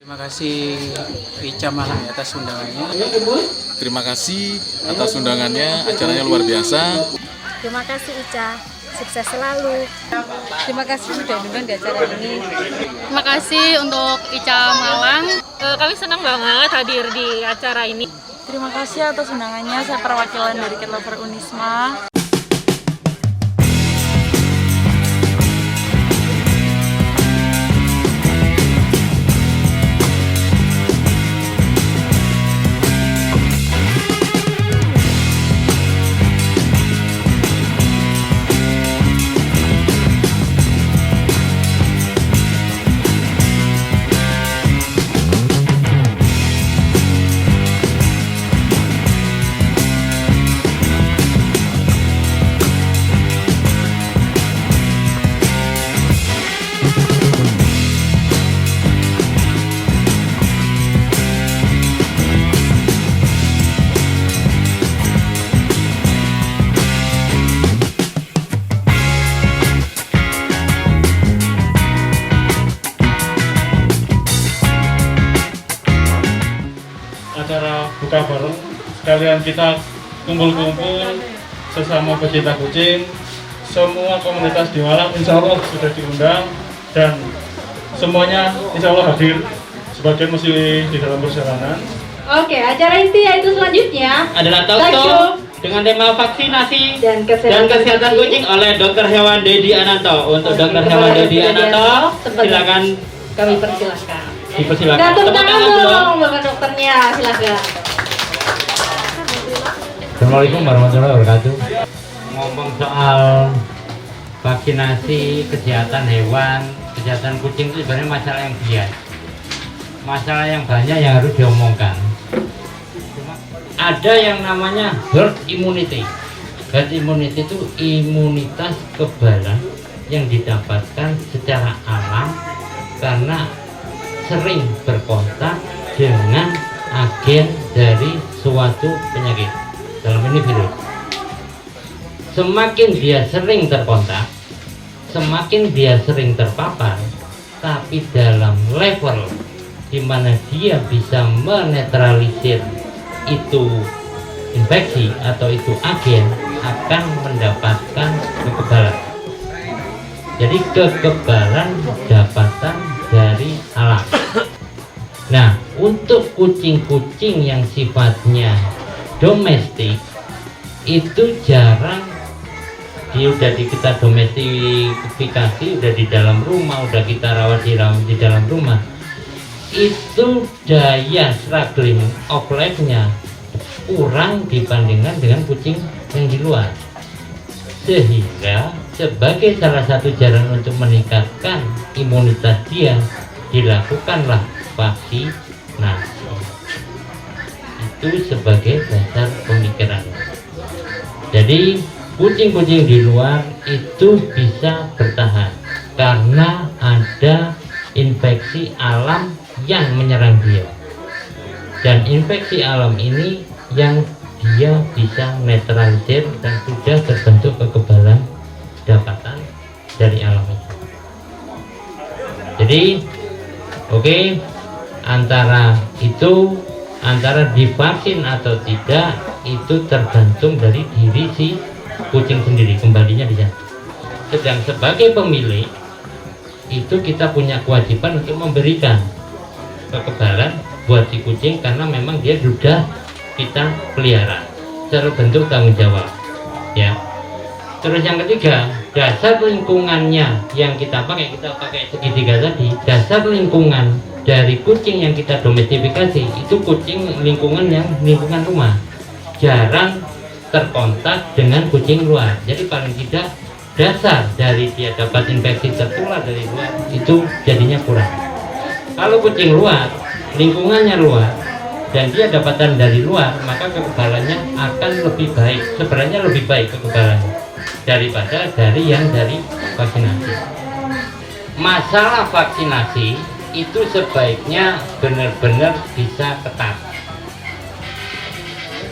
Terima kasih Ica Malang atas undangannya. Terima kasih atas undangannya, acaranya luar biasa. Terima kasih Ica, sukses selalu. Terima kasih sudah diundang di acara ini. Terima kasih untuk Ica Malang. Kami senang banget hadir di acara ini. Terima kasih atas undangannya. Saya perwakilan dari Cat Lover Unisma. Acara buka bareng, sekalian kita kumpul-kumpul sesama pecinta kucing. Semua komunitas di Malang insya Allah sudah diundang dan semuanya insya Allah hadir. Sebagian masih di dalam perjalanan. Oke, acara inti yaitu selanjutnya adalah talk show dengan tema vaksinasi dan kesehatan kucing oleh Dr. Hewan Dedi Ananto. Untuk Dr. Hewan Dedi Ananto, silakan kami persilahkan. Dipersilakan. Nah, tepuk tangan dong Bapak dokternya, silakan. Assalamualaikum warahmatullahi wabarakatuh. Ngomong soal vaksinasi kesehatan hewan, kesehatan kucing itu sebenarnya masalah yang bias. Masalah yang banyak yang harus diomongkan. Ada yang namanya herd immunity. Herd immunity itu imunitas kekebalan yang didapatkan secara alam karena sering berkontak dengan agen dari suatu penyakit, dalam ini virus. Semakin dia sering terkontak, semakin dia sering terpapar, tapi dalam level di mana dia bisa menetralisir itu infeksi atau itu agen, akan mendapatkan kekebalan. Jadi kekebalan dapatan dari alam. Nah, untuk kucing-kucing yang sifatnya domestik itu jarang dia udah kita domestifikasi, udah di dalam rumah, udah kita rawat di dalam rumah. Itu daya struggling of life-nya kurang dibandingkan dengan kucing yang di luar. Sehingga sebagai salah satu jalan untuk meningkatkan imunitas dia, dilakukanlah vaksinasi. Itu sebagai dasar pemikiran. Jadi kucing-kucing di luar itu bisa bertahan karena ada infeksi alam yang menyerang dia, dan infeksi alam ini yang dia bisa netralisir dan sudah terbentuk kekebalan dapatan dari alam itu. Jadi oke, antara divaksin atau tidak itu tergantung dari diri si kucing sendiri, kembalinya di sana. Sedang sebagai pemilik itu kita punya kewajiban untuk memberikan kekebalan buat si kucing karena memang dia sudah kita pelihara secara bentuk tanggung jawab, ya. Terus yang ketiga, dasar lingkungannya yang kita pakai segitiga tadi. Dasar lingkungan dari kucing yang kita domestifikasi itu kucing lingkungan rumah, jarang terkontak dengan kucing luar. Jadi paling tidak dasar dari dia dapat infeksi tertular dari luar itu jadinya kurang. Kalau kucing luar, lingkungannya luar, dan dia dapatan dari luar, maka kekebalannya akan lebih baik. Sebenarnya lebih baik kekebalannya daripada dari vaksinasi. Masalah vaksinasi itu sebaiknya benar-benar bisa ketat.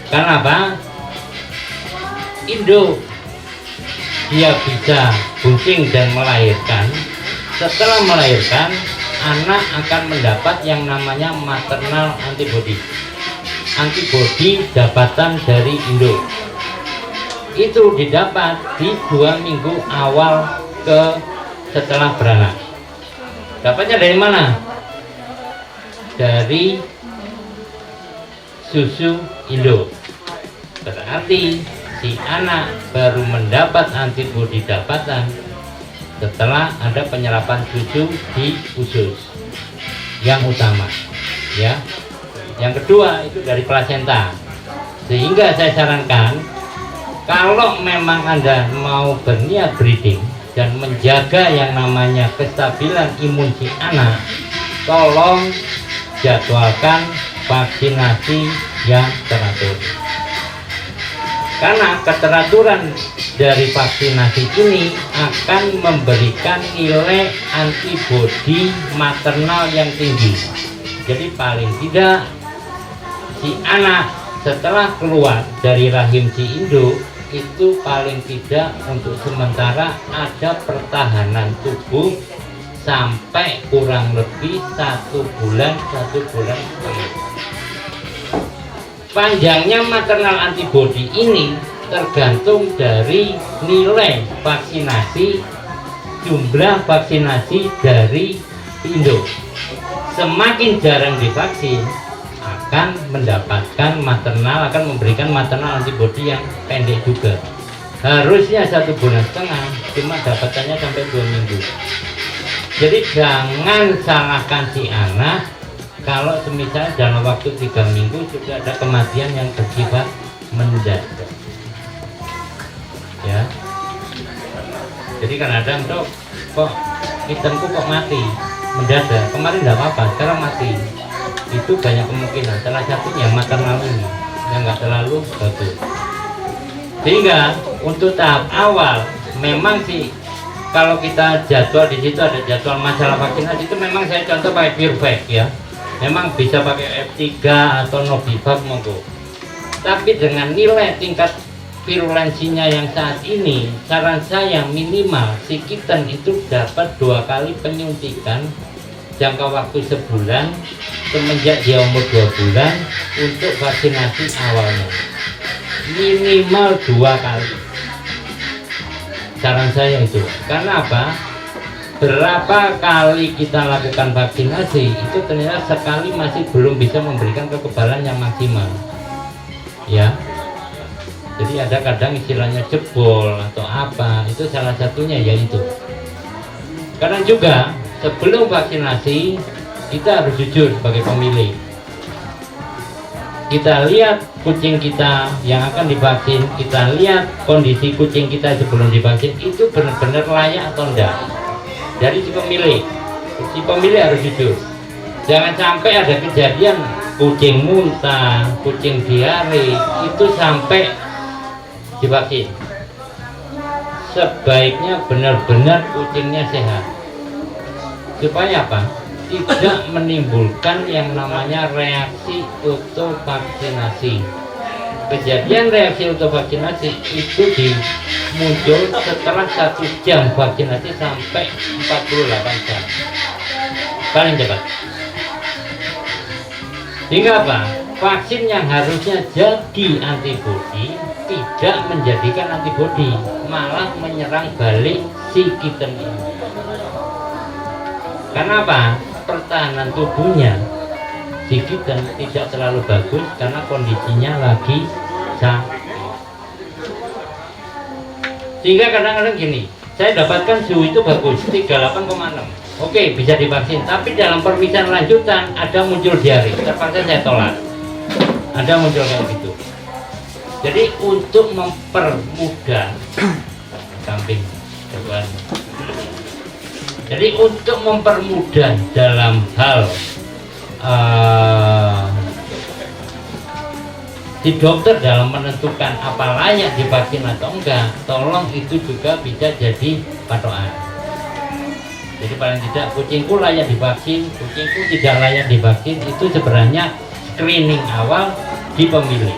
Karena apa? dia bisa kucing dan melahirkan. Setelah melahirkan anak akan mendapat yang namanya maternal antibody. Antibody dapatan dari Indo. Itu didapat di 2 minggu awal setelah beranak. Dapatnya dari mana? Dari susu Indo. Berarti si anak baru mendapat antibodi dapatan setelah ada penyerapan susu di usus yang utama, ya. Yang kedua itu dari plasenta. Sehingga saya sarankan kalau memang Anda mau berniat breeding dan menjaga yang namanya kestabilan imun si anak, tolong jadwalkan vaksinasi yang teratur. Karena keteraturan dari vaksinasi ini akan memberikan nilai antibodi maternal yang tinggi. Jadi paling tidak si anak setelah keluar dari rahim si induk itu paling tidak untuk sementara ada pertahanan tubuh sampai kurang lebih 1 bulan, 1 bulan setengah. Panjangnya maternal antibody ini tergantung dari nilai vaksinasi, jumlah vaksinasi dari induk. Semakin jarang divaksin akan mendapatkan maternal, akan memberikan maternal antibody yang pendek juga. Harusnya 1 bulan setengah, cuma dapatannya sampai 2 minggu. Jadi jangan salahkan si anak kalau semisal dalam waktu 3 minggu sudah ada kematian yang bersifat mendadak, ya. Jadi kadang dok, kok hitamku kok mati mendadak, kemarin tidak apa-apa, sekarang mati. Itu banyak kemungkinan, salah satunya maternal ini yang nggak terlalu bagus. Sehingga untuk tahap awal memang sih kalau kita jadwal di situ ada jadwal masalah vaksinasi itu memang saya contoh pakai CureVac, ya. Memang bisa pakai F3 atau Novavax monggo. Tapi dengan nilai tingkat virulensinya yang saat ini, saran saya minimal si kitten itu dapat 2 kali penyuntikan jangka waktu sebulan semenjak dia umur 2 bulan untuk vaksinasi awalnya. Minimal 2 kali. Saran saya itu. Karena apa? Berapa kali kita lakukan vaksinasi itu ternyata sekali masih belum bisa memberikan kekebalan yang maksimal, ya. Jadi ada kadang istilahnya jebol atau apa, itu salah satunya yaitu. Karena juga sebelum vaksinasi kita harus jujur sebagai pemilih. Kita lihat kucing kita yang akan divaksin, kita lihat kondisi kucing kita sebelum divaksin itu benar-benar layak atau enggak. Dari si pemilih harus jujur. Jangan sampai ada kejadian kucing muntah, kucing diare itu sampai divaksin. Sebaiknya benar-benar kucingnya sehat. Supaya apa? Tidak menimbulkan yang namanya reaksi autovaksinasi. Kejadian reaksi autovaksinasi itu muncul setelah 1 jam vaksinasi sampai 48 jam paling cepat. Sehingga apa? Vaksin yang harusnya jadi antibodi tidak menjadikan antibodi, malah menyerang balik si kitten ini. Karena apa? Pertahanan tubuhnya si kitten tidak terlalu bagus karena kondisinya lagi sakit. Sehingga kadang-kadang gini, saya dapatkan suhu itu bagus 38,6, oke bisa divaksin, tapi dalam permisahan lanjutan ada muncul diare, terpaksa saya tolak. Ada muncul kayak gitu. Jadi untuk mempermudah samping depan. Jadi untuk mempermudah dalam hal si dokter dalam menentukan apa layak divaksin atau enggak, tolong itu juga bisa jadi patokan. Jadi paling tidak kucingku layak divaksin, kucingku tidak layak divaksin, itu sebenarnya screening awal di pemilih,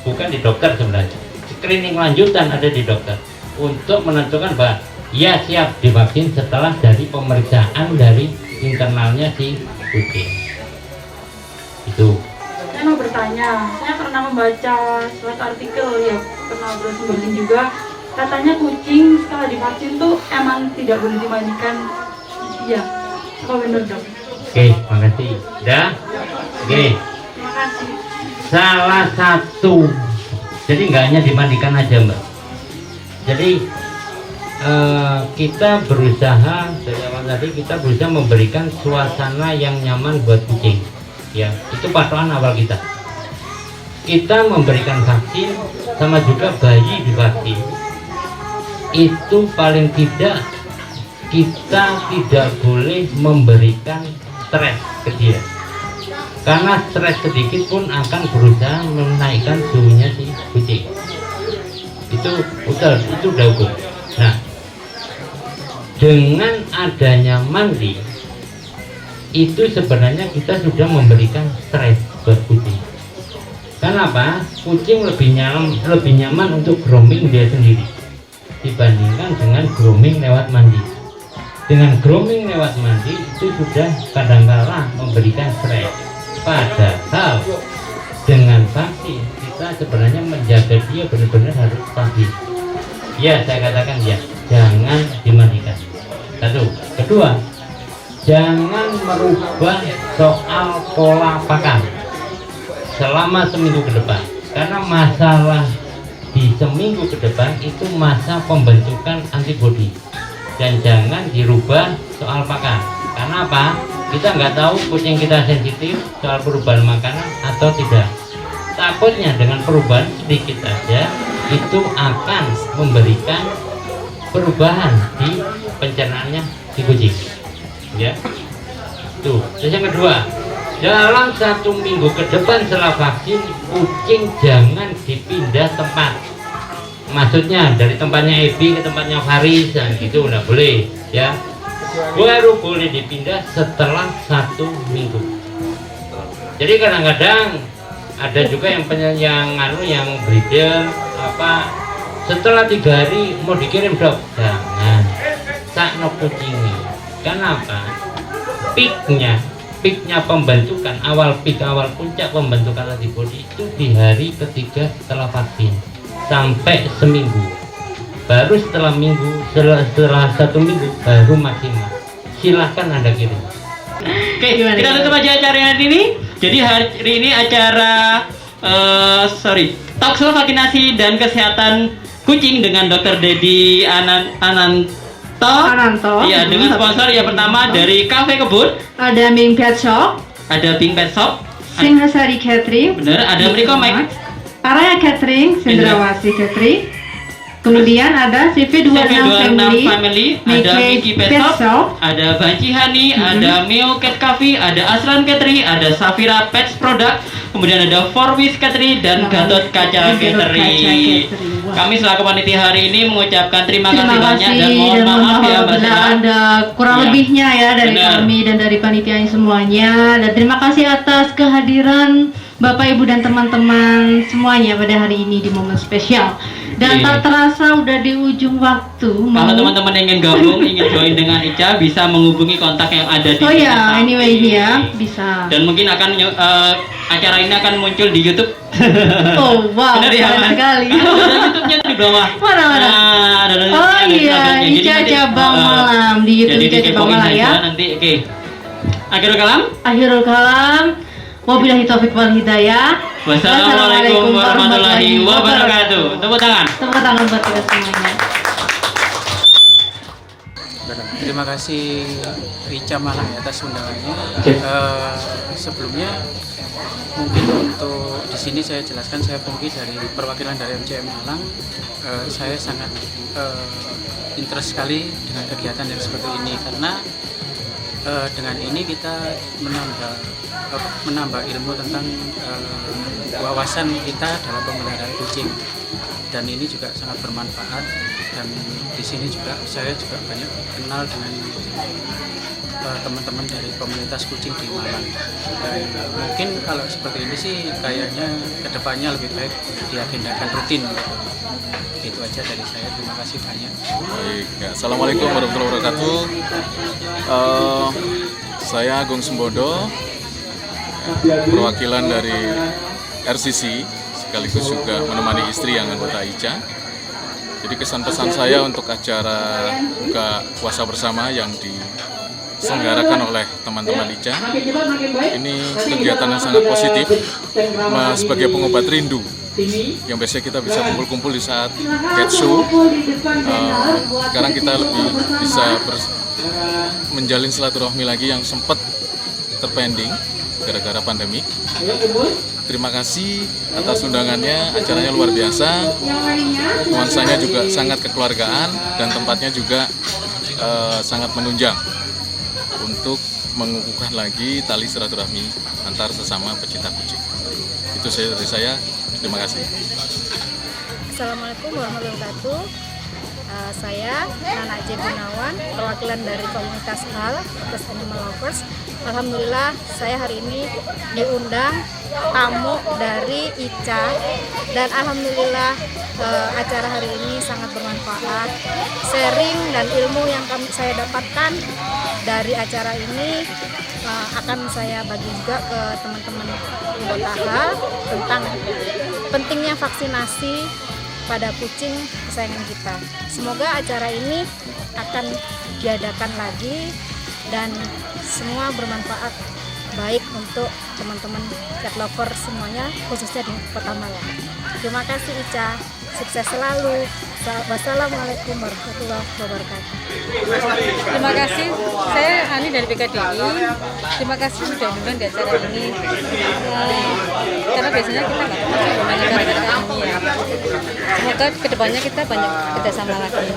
bukan di dokter sebenarnya. Screening lanjutan ada di dokter untuk menentukan bahwa ya siap divaksin setelah dari pemeriksaan dari internalnya si kucing. Itu. Saya mau bertanya, saya pernah membaca suatu artikel ya, pernah browsing juga, katanya kucing setelah divaksin tuh emang tidak boleh dimandikan. Iya, apa benar dok? Oke, makasih. Udah? Oke. Terima kasih. Salah satu, jadi nggak hanya dimandikan aja mbak. Jadi kita berusaha dari awal tadi kita berusaha memberikan suasana yang nyaman buat kucing. Ya, itu patokan awal kita. Kita memberikan vaksin sama juga bayi divaksin. Itu paling tidak kita tidak boleh memberikan stres ke dia. Karena stres sedikit pun akan berusaha menaikkan suhunya si kucing. Itu udah hukum. Nah, dengan adanya mandi itu sebenarnya kita sudah memberikan stres buat kucing. Kenapa? Kucing lebih nyaman untuk grooming dia sendiri dibandingkan dengan grooming lewat mandi. Dengan grooming lewat mandi itu sudah kadangkala memberikan stres. Padahal dengan vaksin kita sebenarnya menjaga dia benar-benar harus stabil. Ya, saya katakan ya, jangan dimandikan. Satu. Kedua, jangan merubah soal pola pakan selama seminggu ke depan, karena masalah di seminggu ke depan itu masa pembentukan antibodi, dan jangan dirubah soal pakan. Karena apa? Kita nggak tahu kucing kita sensitif soal perubahan makanan atau tidak. Takutnya dengan perubahan sedikit saja itu akan memberikan perubahan di pencernaannya si kucing. Ya, tuh. Terus yang kedua, dalam 1 minggu ke depan setelah vaksin, kucing jangan dipindah tempat. Maksudnya dari tempatnya Ebi ke tempatnya Faris, gitu nggak boleh, ya. Baru boleh dipindah setelah 1 minggu. Jadi kadang-kadang ada juga yang breeder apa setelah 3 hari mau dikirim dok, jangan. Sakno kucingnya. Kenapa? Peaknya pembentukan awal puncak pembentukan antibodi itu di hari ketiga setelah vaksin sampai seminggu. Baru setelah 1 minggu baru maksimal. Silahkan Anda kirim. Oke, kita tutup aja acara hari ini. Jadi hari ini acara talkshow vaksinasi dan kesehatan kucing dengan Dr. Dedi Ananto. Iya, dengan sponsor yang pertama dari Cafe Kebun. Ada Ming Pet Shop. Ada Pink Pet Shop. Singhasari Catering. Bener, ada Mriko Mike. Araya Catering, Sendrawasi Catering. Kemudian ada CV26 Family, ada Mickey Pet Shop, ada Banci Hani, ada Meo Cat Cafe, ada Aslan Catering, ada Safira Pets Product, kemudian ada Forwis Catering dan Gatot Kaca Catering. Kami selaku panitia hari ini mengucapkan terima kasih banyak dan mohon maaf ya Mbak Sela. Ada kurang lebihnya ya dari kami dan dari panitia semuanya. Dan terima kasih atas kehadiran Bapak Ibu dan teman-teman semuanya pada hari ini di momen spesial. Dan tak terasa udah di ujung waktu. Kalau teman-teman ingin gabung, ingin join dengan Ica, bisa menghubungi kontak yang ada di sini. Oh ya, anyway ini ya, bisa. Dan mungkin akan acara ini akan muncul di YouTube. Oh wow, keren sekali. Ada YouTube-nya di bawah. Mana? Oh iya, Ica Cabang Malam di YouTube Ica Cabang Malam ya. Nanti oke. Akhirul kalam. Wabillahi taufiq wal hidayah. Wassalamualaikum warahmatullahi wabarakatuh. Tepuk tangan buat kita semuanya. Terima kasih Ica Malang atas undangannya. Sebelumnya mungkin untuk di sini saya jelaskan, saya Pungki dari perwakilan dari MCM Malang. Saya sangat interest sekali dengan kegiatan yang seperti ini karena dengan ini kita menambah ilmu tentang wawasan kita dalam pemeliharaan kucing, dan ini juga sangat bermanfaat. Dan di sini juga saya juga banyak kenal dengan teman-teman dari komunitas kucing di Malang. Dan mungkin kalau seperti ini sih kayaknya kedepannya lebih baik diagendakan rutin. Itu aja dari saya, terima kasih banyak. Baik, ya. Assalamualaikum warahmatullahi wabarakatuh. Saya Agung Sembodo, perwakilan dari RCC, sekaligus juga menemani istri yang anggota ICA. Jadi kesan pesan saya untuk acara buka puasa bersama yang diselenggarakan oleh teman-teman ICA, ini kegiatan yang sangat positif sebagai pengobat rindu yang biasanya kita bisa kumpul-kumpul di saat cat show. Sekarang kita lebih bisa menjalin silaturahmi lagi yang sempat terpending gara-gara pandemi. Terima kasih atas undangannya, acaranya luar biasa, nuansanya juga sangat kekeluargaan dan tempatnya juga sangat menunjang untuk mengukuhkan lagi tali silaturahmi antar sesama pecinta kucing. Itu saja dari saya. Terima kasih. Assalamualaikum warahmatullahi wabarakatuh. Saya Nana J. Gunawan, perwakilan dari komunitas HAL, House Animal Lovers. Alhamdulillah saya hari ini diundang tamu dari ICA dan alhamdulillah acara hari ini sangat bermanfaat. Sharing dan ilmu yang saya dapatkan dari acara ini akan saya bagi juga ke teman-teman anggota HAL tentang pentingnya vaksinasi pada kucing kesayangan kita. Semoga acara ini akan diadakan lagi dan semua bermanfaat baik untuk teman-teman cat lover semuanya, khususnya di Kota Malang. Terima kasih ICA, sukses selalu. Wassalamualaikum warahmatullahi wabarakatuh. Terima kasih, saya Ani dari PKDI. Terima kasih sudah diundang di acara ini. Karena biasanya kita nggak pernah diundang acara-acara ini ya. Semoga kedepannya kita banyak kerjasama lagi.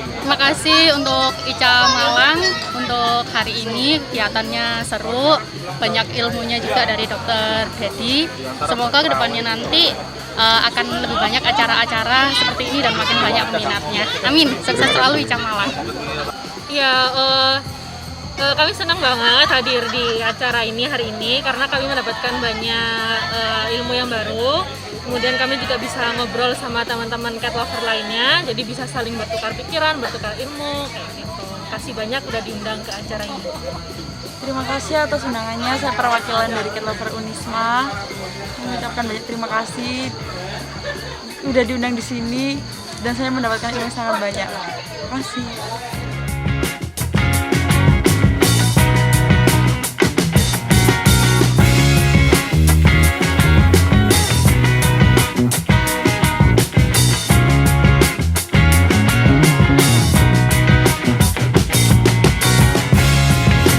Terima kasih untuk ICA Malang untuk hari ini, kegiatannya seru, banyak ilmunya juga dari Dokter Dedi. Semoga kedepannya nanti akan lebih banyak acara-acara seperti ini dan makin banyak peminatnya. Amin. Sukses selalu ICA Malang. Ya, kami senang banget hadir di acara ini hari ini karena kami mendapatkan banyak ilmu yang baru. Kemudian kami juga bisa ngobrol sama teman-teman cat lover lainnya, jadi bisa saling bertukar pikiran, bertukar ilmu, kayak gitu. Kasih banyak udah diundang ke acara ini. Terima kasih atas undangannya, saya perwakilan dari Cat Lover Unisma. Mengucapkan banyak terima kasih udah diundang di sini dan saya mendapatkan ilmu sangat banyak. Terima kasih.